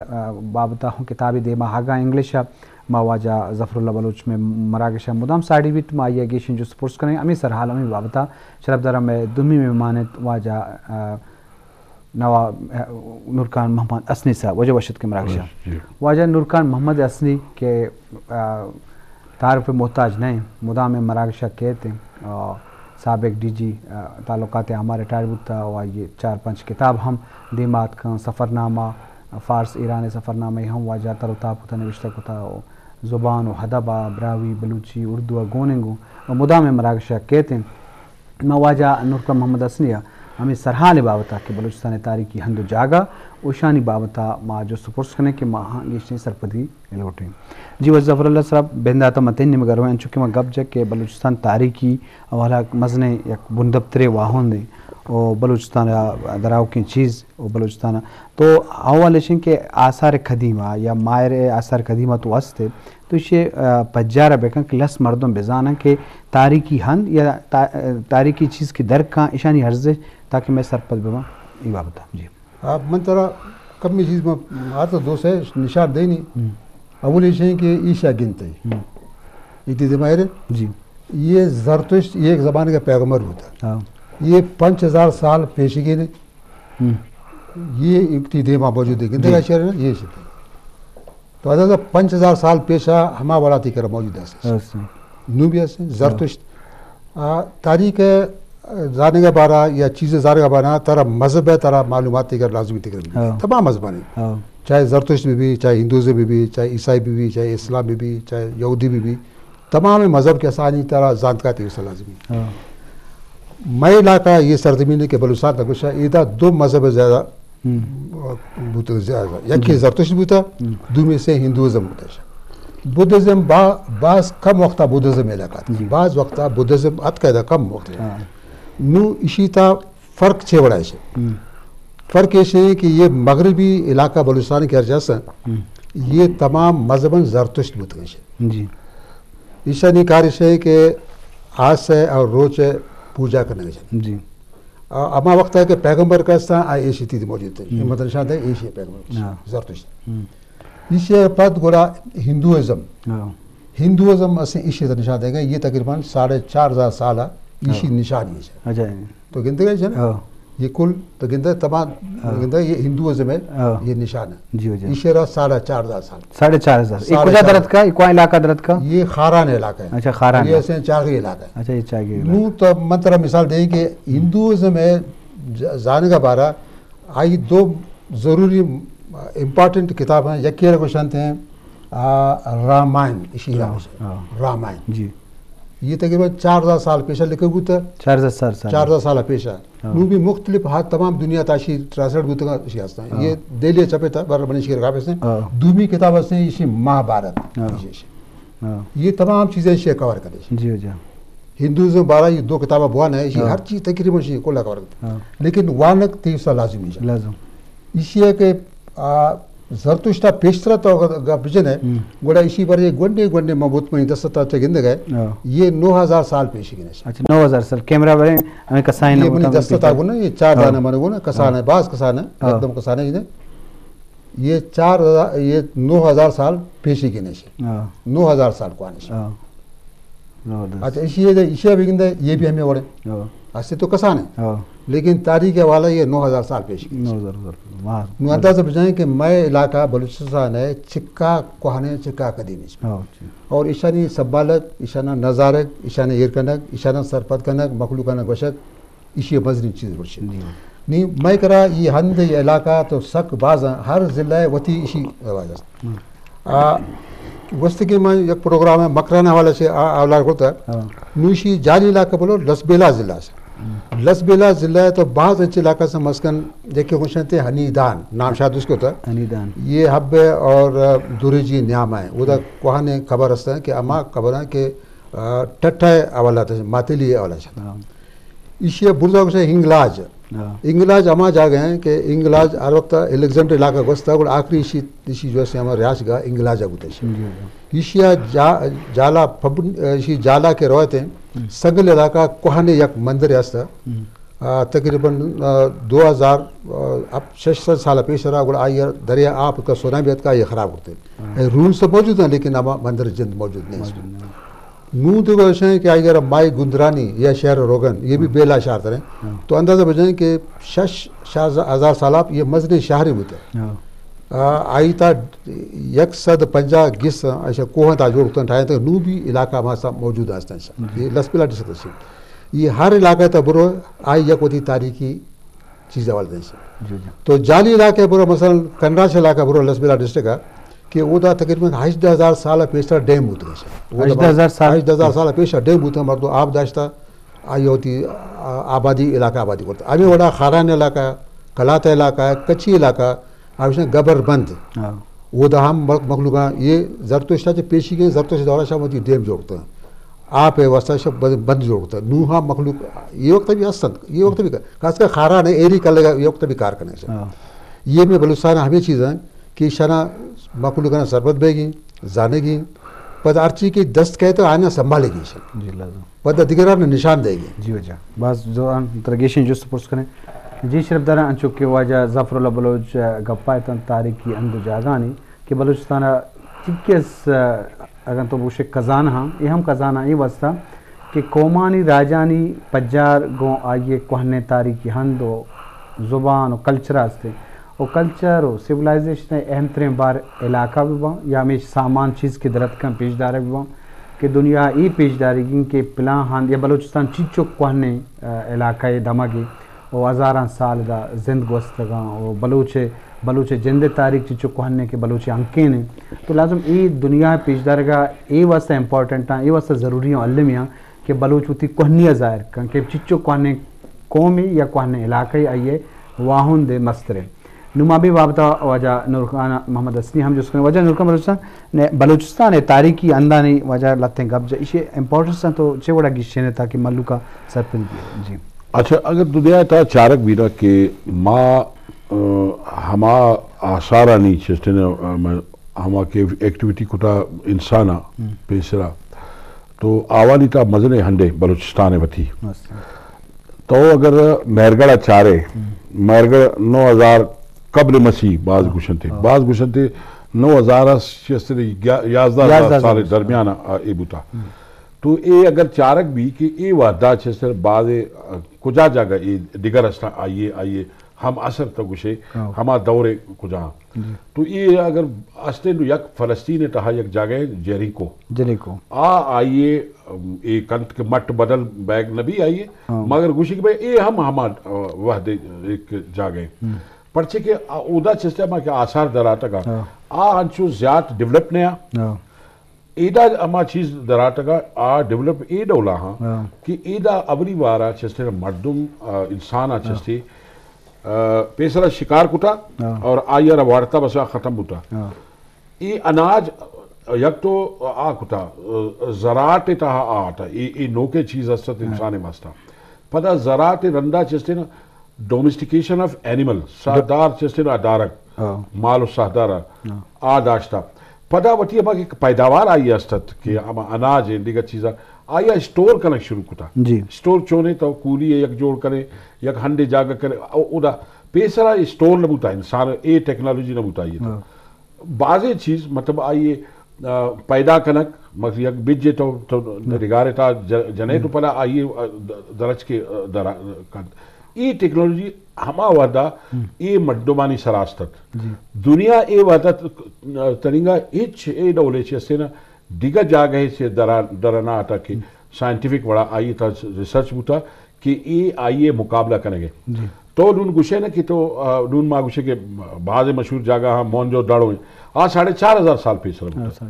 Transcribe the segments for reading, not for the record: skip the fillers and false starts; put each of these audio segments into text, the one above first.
بابتا ہوں کتابی دے ماہاگا انگلش ما واجہ ظفراللہ بلوچ میں مراکش مدام ساڑی بیت ما یہ گیشن جو سپورٹس کریں امی سرحال امی بابتا شرف درم میں دمی میں مانت واجہ نوا نورکان محمد اسنی صاحب وجہ وشد کے مراکش واجہ نورکان محمد اسنی کے تعارف محتاج نہیں مدام میں مراکش کہتے ہیں سابق ڈی جی تعلقات ہمارے ریٹائر ہوتا اور یہ 4-5 کتاب ہم دیمات کا سفرنامہ فارس ایران سفرنامہ ہم واجہ ترتاب ہوتا نوشتہ ہوتا زبان و حدبہ براوی بلوچی اردو گوننگو و مدام میں مراکش کہتے ہیں میں واجہ نورکان محمد اسنیہ ہمیں سرحال بابتا کہ بلوچستان تاریخی ہندو جاگا اوشانی بابتا ما جو سپورٹس کرنے کہ ماں گیشنی سرپدی لوٹیں جی وہ ظفراللہ صاحب بنداتا متین مگر ہوئے چونکہ میں گب جگ کہ بلوچستان تاریخی والا مزنے یک بندبترے واہن دیں اور بلوچستان دراؤ کی چیز اور بلوچستان تو حوالے شن کے آثار قدیمہ یا مائر آثار قدیمہ تو ہستے تو یہ پجارہ بیکن کہ لس مردم بزانا کہ تاریخی ہند یا تاریخی چیز کی درک کا اشانی حرز تاکہ میں سرپد بما یہ بابتا جی آپ من طرح کمی چیز میں آتا دو سے نشان دینی اولی شہیں کہ عیشہ گنتے ایتی دمائر جی یہ زرتشت یہ ایک زبان کا پیغمبر ہوتا یہ 5000 سال پیشگی نے یہ ایتی دیما موجود ہے گنتے کا شہر ہے یہ شکل تو ادھا 5000 سال پیشہ ہما والاتی کر موجود ہے نوبیا سے زرتشت تاریخ زانے کا بارہ یا چیزیں زانے کا بارہ ترہ مذہب ہے ترہ معلوماتی کر لازمی تکر تمام مذہبانی چاہے زرتشت بھی چاہے ہندوزم بھی چاہے عیسائی بھی چاہے اسلام بھی چاہے یہودی بھی تمام مذہب کے سانی طرح زانتکاتی اسے لازمی میں علاقہ یہ سرزمین ہے کہ بلوچستان تک کچھ ایدہ 2 مذہب زیادہ بوتا زیادہ یکی زرتشت بوتا دو میں سے ہندوزم بوتا بدھزم بعض کم وقتا بدھزم علاقہ بعض وقتا بدھزم اتقیدہ کم وقتا نو اسی تا فرق چھے بڑا ہے فرق ایسے ہے کہ یہ مغربی علاقہ بلوچستان کے ارجاس یہ تمام مذہباً زرتشت بوتا ہے جی ایسا نہیں کارش ہے کہ آج سے اور روز پوجا کرنے کے جی اما وقت ہے کہ پیغمبر کا استعان آئی ایشی تھی موجود ہے مطلب نشان ہے ایشی پیغمبر زرتشت ایشی پت گوڑا ہندوازم اسے ایشی تا نشان دے گا یہ تقریباً 4500 سالہ ایشی نشانی ہے تو گنتے گئے چھے نا یہ کل تو گنتے تمام گنتے یہ ہندوازم ہے یہ نشان ہے ایشی رہا 4500 سال 4500 ایک کجا درد کا ایک علاقہ درد کا یہ خاران علاقہ ہے اچھا خاران یہ ایسے چاگی علاقہ ہے اچھا یہ چاگی نو تو منطرہ مثال دیں کہ ہندوازم ہے زانے کا بارہ آئی 2 ضروری امپارٹنٹ کتاب ہیں یکی رکھو شانتے ہیں رامائن اسی رامائن جی یہ تقریباً 4000 سال پیشہ لکھے گوتا 4000 سال پیشہ نو بھی مختلف ہاتھ تمام دنیا تاشی ٹرانسلیٹ گوتا گا اسی ہستا ہے یہ دیلی چپے تھا بارہ بنی شکر کھاپے سے دومی کتاب ہستے ہیں اسی مہابھارت یہ تمام چیزیں اسی کور کرے جی ہندوازم بارہ یہ 2 کتابہ بوان ہے اسی ہر چیز تقریباً اسی کولہ کور کرے لیکن وانک تیسا لازمی ہے اسی ہے کہ زرتشتہ پیشترہ تو بجن ہے گوڑا اسی پر یہ گونڈے مبوت میں دستتا اچھا گندے گئے یہ 9000 سال پیشی گنے اچھا 9000 سال کیمرہ بڑے ہمیں کسائن یہ منی دستتا گونا یہ 4 دانے مانے گونا کسان ہے بعض کسان ہے ایک دم کسان ہے یہ 9000 سال پیشی گنے سے 9000 سال کو آنے سے اچھا اسی بھی گندے یہ بھی ہمیں وڑے ایسے تو کسان ہے لیکن تاریخ والا یہ 9000 سال پیش کی نو اندازہ بجائیں کہ میں علاقہ بلوچستان ہے چکا کوہانے چکا قدیمی اور ایشانی سبالک ایشانہ نظارک ایشانہ ایرکنک ایشانہ سرپت کنک مخلوقانک وشک اسی مزرین چیز برشد نہیں میں کرا یہ ہند یہ علاقہ تو سک بازاں ہر ضلع وطی اسی رواج ہے وسط کے میں ایک پروگرام ہے مکرانہ حوالے سے اولاد ہوتا ہے نوشی جالی علاقہ بولو لسبیلا ضلع سے لسبیلا ضلع ہے تو بعض اچھے علاقہ سے مسکن دیکھے خوشنتے حنیدان نام شاید اس کو ہوتا ہے حنیدان یہ حب اور دوری جی نیام ہے وہ دا کوہاں نے خبر رستا ہے کہ اما خبر ہے کہ ٹٹھا اولاد ہے ماتلی اولاد ہے اسی برزا سے انگلاج اما جا گئے ہیں کہ انگلاج ہر وقت الیگزینڈر علاقہ گوستا ہے اور آخری اسی جو ہے ہمارا ریاض گاہ انگلاج ہوتا ہے ایشیا جالا کے روایت ہیں سگل علاقہ کوہانے یک مندر ہے تقریباً 2000 اب 600 سال پیش رہا گوڑا آئی دریا آپ کا سونا بیت کا یہ خراب ہوتے ہیں رون سے موجود ہیں لیکن اب مندر جند موجود نہیں ہیں نو تو ویسے کہ اگر مائی گندرانی یا شہر روغن یہ بھی بیلا شہر تریں تو اندازہ بجائیں کہ 6000 سال آپ یہ مزنی شہری ہوتے ہیں آئی تا 150 گس ایسا کوہاں تا جوڑتا ٹھائیں تو نو بھی علاقہ ہمارا موجود ہے یہ لسپیلا ڈسٹرکٹ سے یہ ہر علاقہ تا برو آئی یک ہوتی تاریخی چیزیں والدین سے تو جالی علاقہ برو مثلا کنراش علاقہ برو لسپیلا ڈسٹرکٹ ہے کہ وہ دا تقریباً 18,000 سال پیشتر ڈیم ہوتے ہیں 18,000 سال پیشتر ڈیم ہوتے ہیں مردو آپ داشتا آئی ہوتی آبادی علاقہ آبادی کرتا ہے ابھی وڑا خاران علاقہ ہے کلاتا علاقہ ہے کچھی علاقہ آپ گبر بند وہ دا ہم مخلوقاں یہ زرتوشتا چے پیشی گئے زرتوش دورہ شاہ ہوتی ڈیم جوڑتا ہے آپ وسطہ شاہ بند جوڑتا ہے نوہا مخلوق یہ وقت بھی اصلاً یہ وقت بھی خاص کر خاران ہے ایری کر لگا یہ وقت بھی کار کرنے سے یہ میں بلوچستان ہمیں چیز ہیں کہ شنا مخلوقاں سربت بے گی زانے گی پتہ ارچی کی دست کہتے آئینہ سنبھالے گی جی لازم پتہ دیگران نشان دے گی جی وجہ بعض جو ترگیشن جو سپورس کریں جی شرف دارا انچو کے واجہ ظفر اللہ بلوچ گپائتاً تاریخی اندو جاگانی کہ بلوچستان چکیس اگر تو بوشے کزان ہاں یہ ہم کزان ہاں یہ واسطہ کہ قومانی راجانی پجار گوں آئیے کوہنے تاریخی ہندو زبان و کلچر آستے اور کلچر و سیولائزیشن اہم ترین بار علاقہ بھی بہن یا ہمیں سامان چیز کی درد کم پیشدار بھی بہن کہ دنیا ای پیشداری گین کہ پلان ہاں یا بلوچستان چیچو کوہنے علاقہ دماغی اور ہزاران سال دا زند گوستگاں اور بلوچ جند تاریخ چیچو کوہنے کے بلوچ انکین ہیں تو لازم ای دنیا پیشدار گا ای واسطہ امپورٹنٹ ہیں ای واسطہ ضروری ہیں علمیاں کہ بلوچ ہوتی کوہنیہ ظاہر کن کہ چیچو کوہنے قومی یا کوہنے علاقائی آئیے واہن دے مسترے نما بھی وابطہ وجہ نورخان محمد حسنی ہم جس کو وجہ نورخان بلوچستان تاریخی اندانی وجہ لتے گب جا اسے امپورٹنس ہیں تو چھے وڑا گیشے نے تاکہ ملو کا سرپن دیئے جی اچھا اگر دنیا تا چارک بیرا کہ ما ہما آثارانی چستین ہما کے ایکٹیویٹی کتا انسانا پیسرا تو آوانی تا مزنے ہنڈے بلوچستان وطی تو اگر مہرگڑا چارے مہرگڑ 9000 قبل مسیح بعض گوشن تھے 9000 11,000 سال درمیان اے بوتا تو اے اگر چارک بھی کہ اے وعدہ چیسر بعض کجا جاگا اے دیگر اسٹا آئیے ہم اثر تا گوشے ہما دور کجا تو اے اگر اسٹے نو یک فلسطین تہا یک جاگے جیریکو آئیے اے کنت کے مٹ بدل بیگ نبی آئیے مگر گوشے کہ اے ہم وحدے ایک جاگے پرچے کہ اودا چیستے ہما کہ آثار دراتگا ہنچو زیاد ڈیولپ نیا ایڈا اما چیز دراتگا ڈیولپ اے ڈولا ہاں کہ ایڈا اولی وارا چستے مردم انسانا چستے پیسرا شکار کتا اور آیا روارتا بسا ختم بوتا ای اناج یک تو کتا زراعت تاہا آتا ای نوکے چیز استت انسان مستا پدا زراعت رندہ چستے نا ڈومیسٹیکیشن آف اینیمل سہدار چستے نا ادارک مال و سہدارا داشتا پدا وٹی ہما کہ پیداوار آئی استت کہ ہما اناج ہیں دیگر چیزا آیا اسٹور کرنے شروع کتا اسٹور چونے تو کولی یک جوڑ کرے یک ہنڈے جاگا کرے اودا پیسرا اسٹور نبوتا انسان اے ٹیکنالوجی نبوتا یہ تو بعضی چیز مطلب آئیے پیدا کنک مطلب یک بجے تو رگارے تا جنے تو پلا آئیے درج کے ای ٹیکنالوجی ہما وعدہ ای مردمانی سراستت دنیا ای وعدہ ترینگا ایچ اے ڈولے چیسے نا دیگر جاگہ سے درنا آتا کہ سائنٹیفک وڑا آئی تا ریسرچ بوتا کہ ای آئیے مقابلہ کرنے گے تو نون گوشے نا کہ تو نون ما گوشے کہ بعض مشہور جاگہ ہاں مونجو ڈاڑو ہیں 4,500 سال پیس رہا بوتا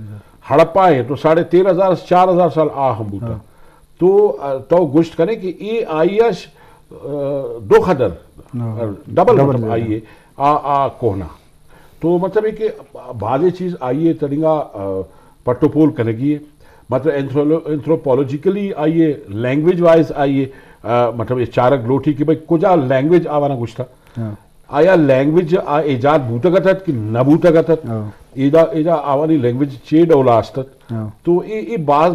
ہڑپا ہیں تو 13,500 4,000 سال ہم بوتا تو گوشت کرنے کہ ای آئیش دو خدر ڈبل مطلب آئیے کوہنا تو مطلب ہے کہ بعض چیز آئیے ترنگا پٹو پول کنگی ہے مطلب انتھروپولوجیکلی آئیے لینگویج وائز آئیے مطلب چارک لوٹھی کہ بھئی کجا لینگویج آوانا گوشتا آیا لینگویج ایجاد بوتا گتا کہ نہ بوتا گتا ایجا آوانی لینگویج چی ڈولا آستت تو ای باز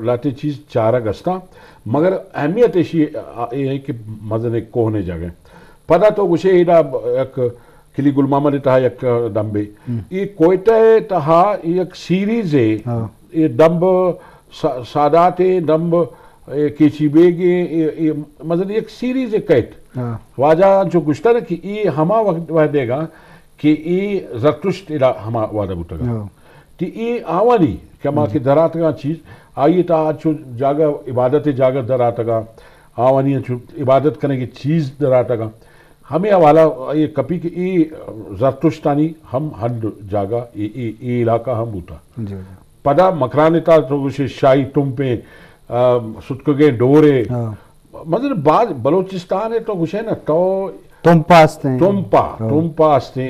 لاتے چیز چارگ استا مگر اہمیت ایشی ہے کہ مزنے کوہنے جگہ پدا تو گوشے ایڈا ایک کلی گل محمد تہا یک دمبے یہ کوئٹہ تہا ایک سیریز ہے یہ دمب سادات دمب کیچی بیگی مزنے ایک سیریز ہے کہت واجہ جو گشتا نا کہ یہ ہما وقت دے گا کہ یہ زرتشت ہما وعدہ بوتا گا کہ یہ آوانی کہ ہما کی درات گا چیز آئیے تا آچو جاگہ عبادت جاگہ درات گا آوانی عبادت کرنے کی چیز درات گا ہمیں حوالہ یہ کپی کہ یہ زرتشتانی ہم حد جاگا یہ علاقہ ہم بوتا پدا مکرانے تا تو گوشے شاہی تم پہ ستکگے ڈورے مطلب بعض بلوچستان ہے تو گوشے نا تو تمپا آستے تمپا آستے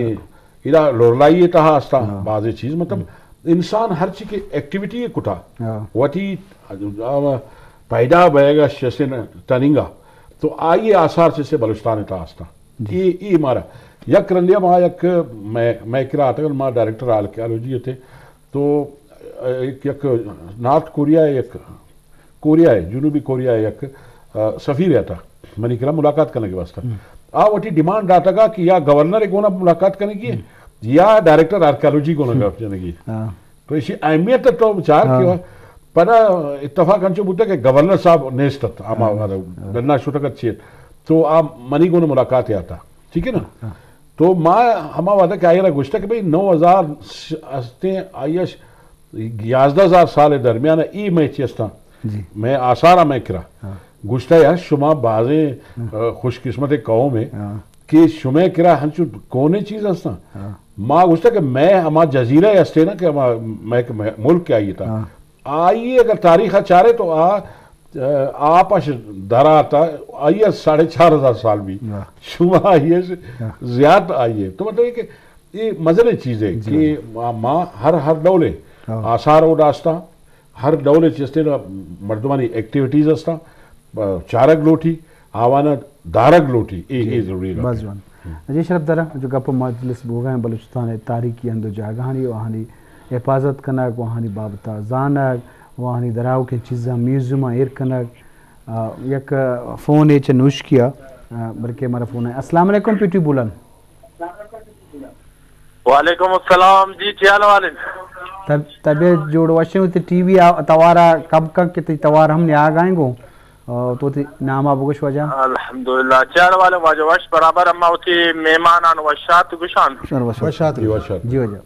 ادھا لورلائی تہا آستا بعض چیز مطلب انسان ہر چیز کی ایکٹیویٹی ہے کتا واتی پیدا بھائے گا شیسے تنینگا تو آئیے آثار سے بلوچستان تا آستا یہ مارا یک رندیا ماں یک میں کرا آتا گا ماں ڈائریکٹر آرکیالوجی تھے تو یک نارتھ کوریا ہے یک کوریا ہے جنوبی کوریا ہے یک سفیر ہے تھا منی کرا ملاقات کرنے کے واسطہ واٹی ڈیمانڈ آتا گا کہ یا گورنر کو ملاقات کرنے کی یا ڈائریکٹر آرکیالوجی کو کرنے کی تو اسی اہمیت تو چار کیا پدا اتفاق انچو بوتا کہ گورنر صاحب نیستت آما گرنا شوٹکت چیت تو آپ منی کو ملاقات آتا ٹھیک ہے نا تو ماں ہما وعدہ کہ آئیے گوشتا کہ بھئی 9000 ہستے آئیش 11000 سال درمیان ای میں چیستا میں آثارہ میں کرا گوشتا یا شما بازیں خوش قسمت قوم ہے کہ شما کرا ہنچو کونے چیز ہستا ماں گوشتا کہ میں ہما جزیرہ ہستے نا کہ میں ملک کے آئیے تھا آئیے اگر تاریخ چارے تو آپاش درا آتا آئیے 4500 سال بھی شما آئیے سے زیادہ آئیے تو مطلب کہ یہ مزلے چیز ہے کہ ماں ہر دولے آثار اڈاستا ہر دولے چیزتے مردمانی ایکٹیویٹیز استا چارگ لوٹی آوانا دارگ لوٹی یہ ضروری ہے بس جوان جی شرف درہ جو گپ مجلس بوگا ہیں بلوچستان تاریخی اندو جاگہانی وہانی حفاظت کنک وہانی بابتا زانک وہانی دراؤ کے چیزاں میوزیوم ایر کنک یک فون ایچ نوش کیا بلکہ ہمارا فون ہے السلام علیکم پیٹی بولن وعلیکم السلام جی چیال والن طبیعت جوڑ وشن ہوتی ٹی وی توارا کب کتی توار ہم نے آگائیں گو تو تی نامہ بگوش وجہ الحمدللہ چیال والن واجہ وش برابر اما ہوتی میمانان وشات گشان وشات جی وجہ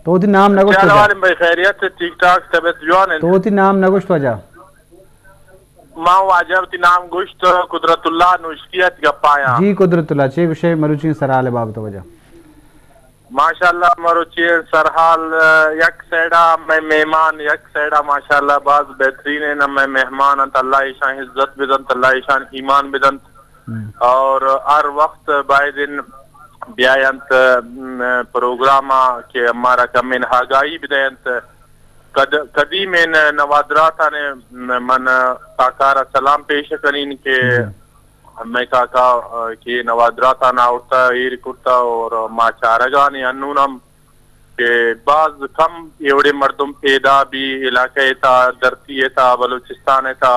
تو تی نام نگوش وجہ چیال والن بھائی خیریت ٹھیک ٹاک طبیعت جوان ہے تو تی نام نگوش وجہ ماں واجہ تی نام گوشت قدرت اللہ نوشکیت گپایا جی قدرت اللہ چے گوشے مروچین سرحال بابت وجہ ماشاءاللہ مروچین سرحال یک سیڑا میں مہمان یک سیڑا ماشاءاللہ باز بہترین ہے میں مہمان انت اللہ ایشان عزت بدنت اللہ ایشان ایمان بدنت اور ہر وقت بائی دن بیائنت پروگراما کہ ہمارا کمین ہاگائی بدینت قدیمین نوادراتا نے من ساکارا سلام پیش کرین کہ میں کاکا کہ نوادراتا نہ اٹھتا ایر کرتا اور ما چارگانی انونم کہ بعض کم ایوڑے مردم پیدا بھی علاقہ تا درتی تا بلوچستان تا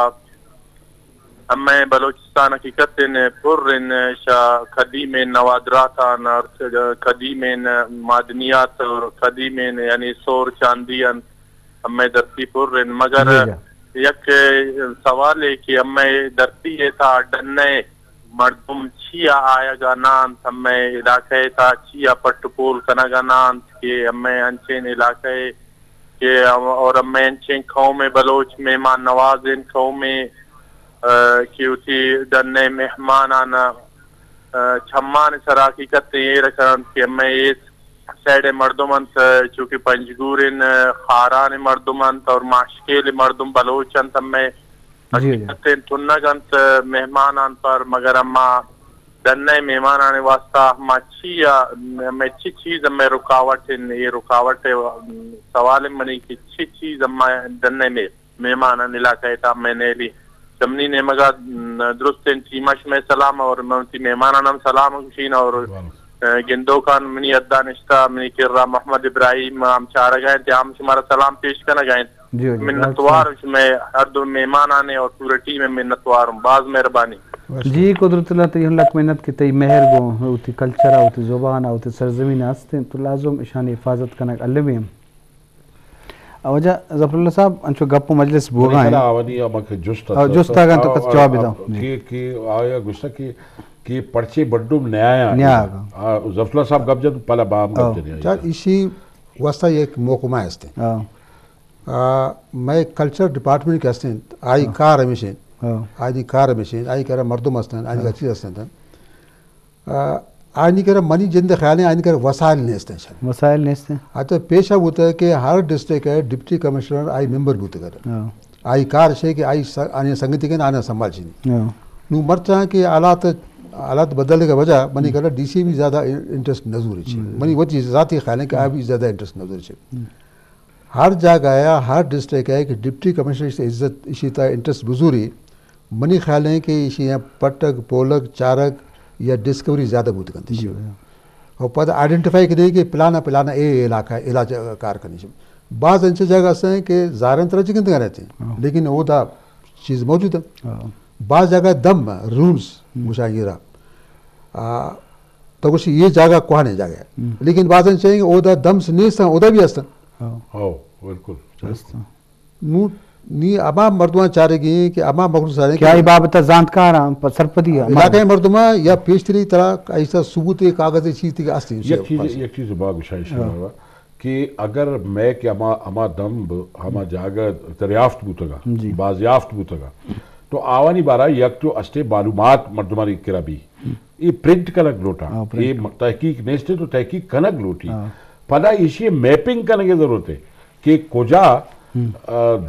ہمیں بلوچستان حقیقت پرن قدیم نوادراتا قدیم معدنیات اور قدیم یعنی سور چاندین ہمیں درتی پرن مگر یک سوال ہے کہ ہمیں درتی تا ڈنے مردم چیا آیا گا نانت ہمیں علاقہ تا چیا پٹپول کنا گا نانت کہ ہمیں انچین علاقہ کہ اور ہمیں انچین قوم بلوچ مہمان نوازن قوم کہ اسی ڈنے مہمان آنا چھمان سر حقیقت یہ رکھن کہ ہمیں اس سیڈ مردمانت چونکہ پنجگورن خاران مردمانت اور ماشکیل مردم بلوچانت ہمیں حقیقتیں تنگانت مہمانان پر مگر اما دننے مہمانان واسطہ ہمیں چی چیز ہمیں رکاوٹ یہ رکاوٹ سوال منی کی چی چیز ہمیں دننے میں مہمانان علاقہ تا میں نے لی سمنی نے مگا درست تیمش میں سلام اور مہمانان ہم سلام کشین اور گندو خان منی دانشتہ منی کرا محمد ابراہیم ہم چار گئے تھے ہم شمارا سلام پیش کرنا گئے منتوار میں ہر دو مہمان آنے اور پورے ٹیم میں منتوار ہوں باز مہربانی جی قدرت اللہ تی لک محنت کی تی مہر گو ہوتی کلچر ہوتی زبان ہوتی سرزمین ہستے تو لازم اشان حفاظت کرنا علمی ہم وجہ ظفر اللہ صاحب انچو گپو مجلس بوگا ہیں آوانی امک جستا گا تو کس جواب دا کہ آیا گشتا کہ پرچے بڑھوم نیا ظفر اللہ صاحب گپ جد پہلا بام گپ جد چاہت اسی واسطہ ایک محکمہ ہستے میں کلچر ڈپارٹمنٹ کے ہستیں آئی کار ہمیشن آئی کار ہمیشن آئی کہہ رہا مردم ہستن آئی کہہ چیز ہستن آئی کہہ رہا منی جند خیالیں آئی کہہ رہا وسائل نیستیں وسائل نیستیں تو پیشہ ہوتا ہے کہ ہر ڈسٹرکٹ ہے ڈپٹی کمشنر آئی ممبر بھی ہوتا ہے آئی کار سے کہ آئی آنے سنگتی کے آنے سنبھال چینی نو مرچا کہ حالات بدلنے کا وجہ منی کہہ رہا ڈی سی بھی زیادہ انٹرسٹ نظور ہے منی وہ چیز ذاتی خیال ہے کہ آئی بھی زیادہ انٹرسٹ نظور ہے ہر جگہ آیا ہر ڈسٹرکٹ ہے کہ ڈپٹی کمشنر سے عزت اسی طرح انٹرسٹ بزوری منی خیال ہے کہ اسی یہاں پٹک پولک چارک یا ڈسکوری زیادہ بہت کرتی اور پتہ آئیڈینٹیفائی کرے کہ پلانا اے علاقہ ہے علاج کار کرنی چاہیے بعض انچے جگہ سے ہیں کہ ظاہراً طرح چکن تک رہتے ہیں لیکن وہ دا چیز موجود ہے بعض جگہ دم رومز مشاہیر تو کچھ یہ جگہ کوہ نہیں جگہ ہے لیکن بعض انچے ہیں کہ وہ دا دم سے نہیں سن وہ دا بھی ہستن بالکل نی اما مردمان چارے گی کہ اما مخلوق سارے کیا ای بابتا زانتکار ہیں سرپدی ہے علاقہ مردمان یا پیشتری طرح ایسا ثبوت کاغذ چیز تھی کہ آستی یک چیز باگ گشائش ہوا کہ اگر میں کہ اما دم ہما جاگہ دریافت بوتگا بازیافت بوتگا تو آوانی بارا یک تو استے معلومات مردمانی کرا بھی یہ پرنٹ کنک لوٹا یہ تحقیق نیستے تو تحقیق کنک لوٹی پدا اسی میپنگ کرنے کی ضرورت ہے کہ کجا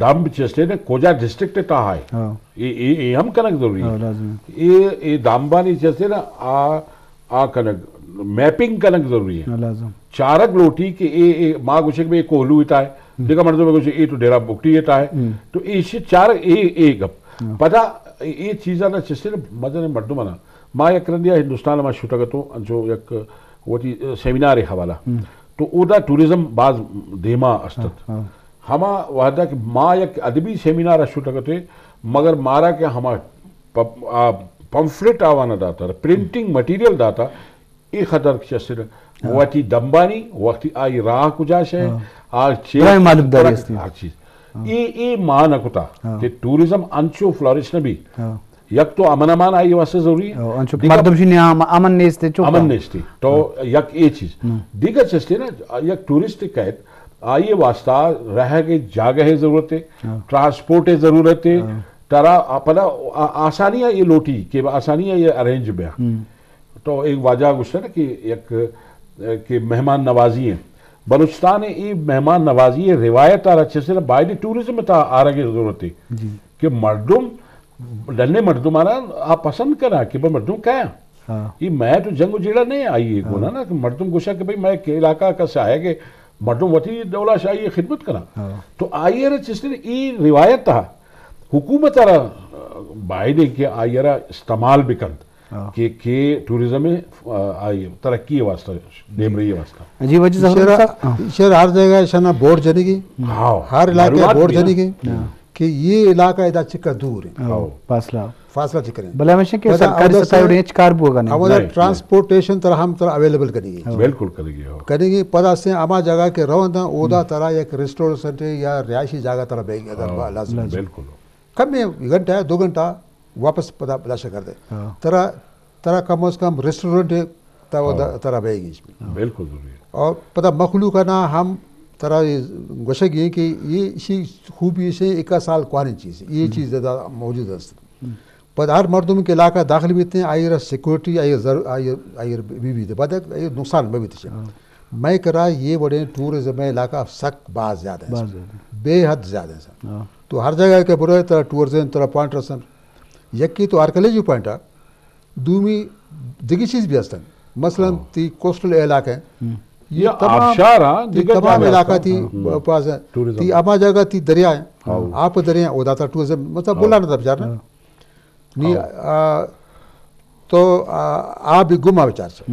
دم چستے نے کوجا ڈسٹرکٹ تا ہے یہ ہم کنک ضروری ہے یہ دامبانی چستے نا آ کنک میپنگ کنک ضروری ہے چارک لوٹی کہ اے ماں گوشک میں کوہلو ایتا ہے دیکھا مردوں میں گوشک اے تو ڈیرا بکٹی ایتا ہے تو ایسی چارک اے گپ پتا یہ چیزاں نا چستے نا مدن مردوں منا ماں یک رندیا ہندوستان میں شوٹا گتو جو یک وہ سیمینار حوالہ تو او دا ٹوریزم باز دیما استت ہما وحدہ کہ ماں یک ادبی سیمینار شوٹا گتے مگر مارا کہ ہما پمفلٹ آوانا داتا پرنٹنگ مٹیریل داتا ای خطر چستے وقتی دمبانی وقتی آئی راہ کجاش ہے آج چیز ای ماں نکتا کہ ٹوریزم انچو فلورش نبی یک تو امن امان آئی واسطے ضروری ہے مردم شنی امن نیستے امن نیستے تو یک اے چیز دیگر چستے نا یک ٹورسٹ قید آئیے واسطہ رہ کے جاگہ ضرورت ہے ٹرانسپورٹ ضرورت ہے ترا پدا آسانیاں یہ لوٹی کہ آسانیاں یہ ارینج بیا تو ایک واجہ گشتا نا کہ ایک کہ مہمان نوازی ہیں بلوچستان یہ مہمان نوازی ہے روایت آ رہا سے بائی ٹوریزم تا آ رہا کی ضرورت ہے کہ مردم ڈلنے مردم آنا آپ پسند کرا کہ بھائی مردم کیا ہے یہ میں تو جنگ و جیڑا نہیں آئی گونا نا کہ مردم گوشا کہ بھائی میں علاقہ کا سے آیا کہ مردم وطی دولہ شاہی خدمت کرا تو آئیے رہا چیز نے یہ روایت تھا حکومت رہا بائی دے کہ آئیے رہا استعمال بکند کہ ٹوریزم آئیے ترقی واسطہ دیم رہی واسطہ جی وجہ شہر ہر جگہ شنا بورڈ جنے گی ہر علاقہ بورڈ جنے گی کہ یہ علاقہ ادا چکا دور ہے فاصلہ چکر ہے بلے ہمیشہ کہ سرکاری سطح اڑے چکار بوگا نہیں ہمارا ٹرانسپورٹیشن طرح ہم طرح اویلیبل کریں گے بالکل کریں گے پتہ سے اما جگہ کے رہو تھا اودا طرح ایک ریسٹورنٹ یا رہائشی جگہ طرح بے گا لازم بالکل کم میں گھنٹہ ہے 2 گھنٹہ واپس پتہ بلاشا کر دے طرح کم از کم ریسٹورنٹ طرح بے گی بالکل ضروری ہے اور پتہ مخلوق ہے نا ہم طرح گوشک یہ کہ یہ اسی خوبی سے 1 سال کوانی چیز ہے یہ چیز زیادہ موجود ہے پر ہر مردم کے علاقہ داخل بھی تھے آئی رہا سیکورٹی آئی بھی تھے بات ہے نقصان بھی تھے میں کرا یہ بڑے ٹورزم علاقہ سخت باز زیادہ ہے بے حد زیادہ ہے تو ہر جگہ کے برے طرح ٹورزم طرح پوائنٹ رسن یکی تو آرکیولوجی پوائنٹ ہے دومی دیگی چیز بھی ہستن مثلا تی کوسٹل علاقہ ہیں یہ تمام علاقہ تھی پاس ہے تی اما جگہ تی دریا ہیں آپ دریا ہیں ادا تھا ٹورزم مطلب بولانا تھا بچارنا نہیں تو آپ بھی گما بچار سے